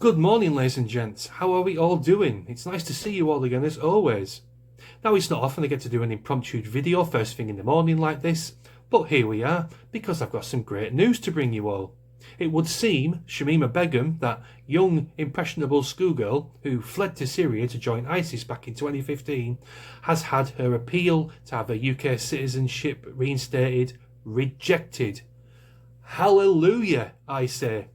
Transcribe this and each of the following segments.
Good morning, ladies and gents. How are we all doing? It's nice to see you all again as always. Now, it's not often I get to do an impromptu video first thing in the morning like this, but here we are because I've got some great news to bring you all. It would seem Shamima Begum, that young impressionable schoolgirl who fled to Syria to join ISIS back in 2015, has had her appeal to have her UK citizenship reinstated rejected. Hallelujah, I say.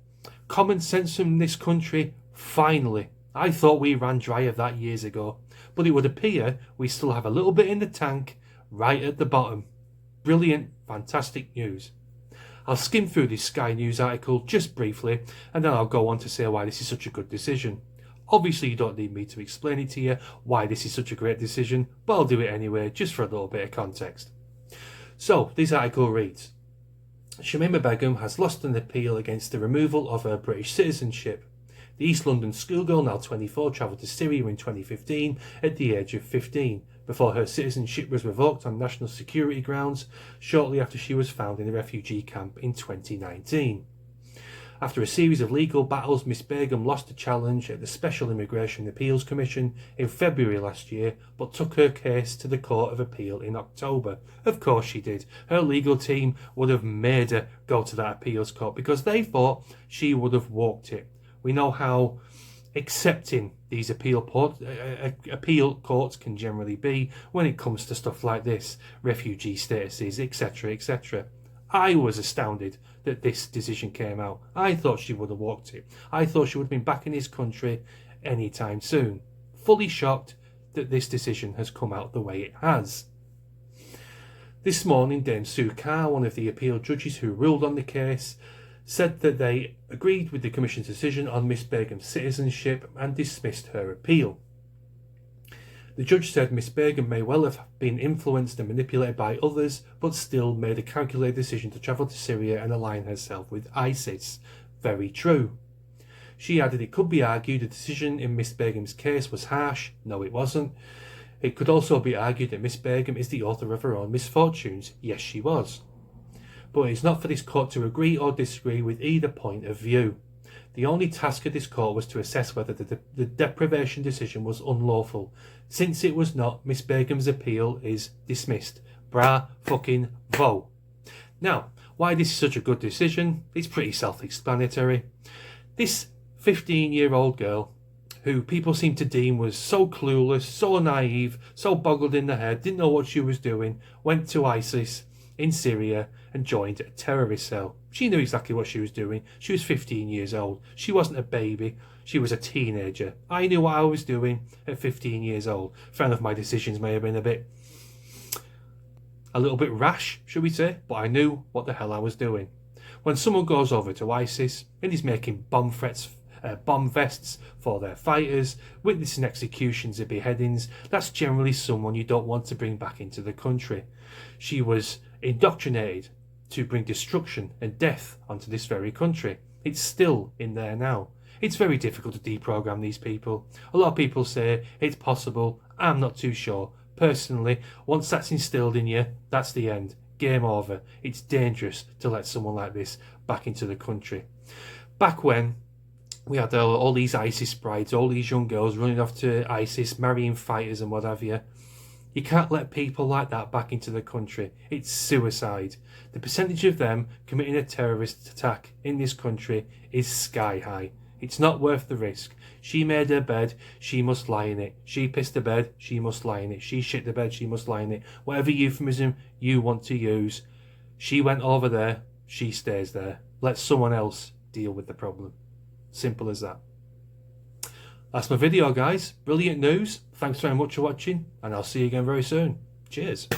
Common sense from this country, finally. I thought we ran dry of that years ago, but it would appear we still have a little bit in the tank right at the bottom. Brilliant, fantastic news. I'll skim through this Sky News article just briefly, and then I'll go on to say why this is such a good decision. Obviously, you don't need me to explain it to you why this is such a great decision, but I'll do it anyway, just for a little bit of context. So, this article reads, Shamima Begum has lost an appeal against the removal of her British citizenship. The East London schoolgirl, now 24, travelled to Syria in 2015 at the age of 15, before her citizenship was revoked on national security grounds shortly after she was found in a refugee camp in 2019. After a series of legal battles, Miss Begum lost a challenge at the Special Immigration Appeals Commission in February last year, but took her case to the Court of Appeal in October. Of course she did. Her legal team would have made her go to that appeals court because they thought she would have walked it. We know how accepting these appeal courts can generally be when it comes to stuff like this, refugee statuses, etc., etc. I was astounded that this decision came out. I thought she would have walked it. I thought she would have been back in this country anytime soon. Fully shocked that this decision has come out the way it has. This morning, Dame Sue Carr, one of the appeal judges who ruled on the case, said that they agreed with the Commission's decision on Miss Begum's citizenship and dismissed her appeal. The judge said Miss Begum may well have been influenced and manipulated by others, but still made a calculated decision to travel to Syria and align herself with ISIS. Very true. She added it could be argued the decision in Miss Begum's case was harsh. No, it wasn't. It could also be argued that Miss Begum is the author of her own misfortunes. Yes, she was. But it's not for this court to agree or disagree with either point of view. The only task of this court was to assess whether the deprivation decision was unlawful. Since it was not, Miss Begum's appeal is dismissed. Bra-fucking-vo. Now, why this is such a good decision? It's pretty self-explanatory. This 15-year-old girl, who people seem to deem was so clueless, so naive, so boggled in the head, didn't know what she was doing, went to ISIS in Syria and joined a terrorist cell. She knew exactly what she was doing. She was 15 years old. She wasn't a baby. She was a teenager. I knew what I was doing at 15 years old. Fair enough, my decisions may have been a little bit rash, should we say, but I knew what the hell I was doing. When someone goes over to ISIS and is making bomb vests for their fighters, witnessing executions and beheadings, that's generally someone you don't want to bring back into the country. She was indoctrinated to bring destruction and death onto this very country. It's still in there now. It's very difficult to deprogram these people. A lot of people say it's possible. I'm not too sure. Personally, once that's instilled in you, that's the end. Game over. It's dangerous to let someone like this back into the country. Back when we had all these ISIS brides, all these young girls running off to ISIS, marrying fighters and what have you, you can't let people like that back into the country. It's suicide. The percentage of them committing a terrorist attack in this country is sky high. It's not worth the risk. She made her bed, she must lie in it. She pissed the bed, she must lie in it. She shit the bed, she must lie in it. Whatever euphemism you want to use, she went over there, she stays there. Let someone else deal with the problem. Simple as that. That's my video, guys. Brilliant news. Thanks very much for watching, and I'll see you again very soon. Cheers.